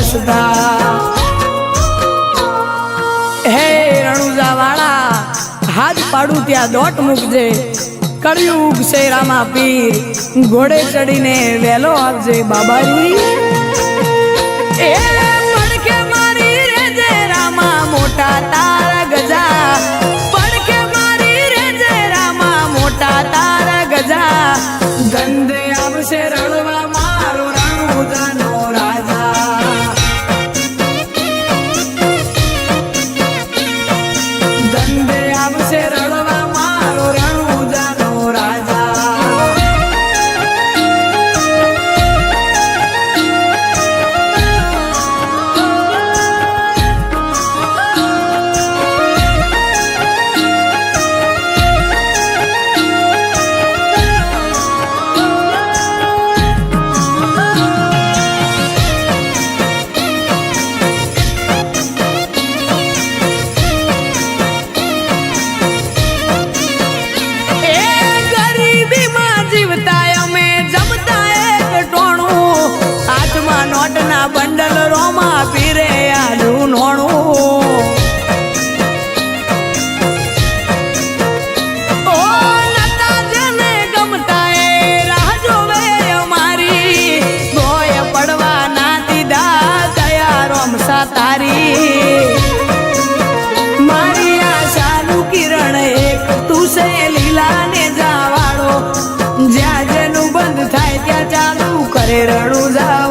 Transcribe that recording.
હસતા હે રણુજા વાળા હાથ પાડું ત્યાં દોટ મૂકજે કળિયુગ છે રામા પીર ઘોડે ચડીને વેલો આવજે બાબાજી એ પડકે મારી રેજે રામા મોટા તારા ગજા પડકે મારી રેજે રામા મોટા તારા ગજા ગંધ આવશે રણવા મારો રણુજાનો રાજા ગંધ આવશે રણવા મારો રણુજાનો રાજા બંડલ રોમા પીરે આનું નોણું ઓ નતા જેને ગમતા એ રાહ જોવે અમારી ગોય પડવા ના દીધા દયા રોમસા તારી મારી આશાનું કિરણ એક તું છે લીલા ને જાવાળો જ્યાં જેનું બંધ થાય ત્યાં ચાલુ કરે રણુજા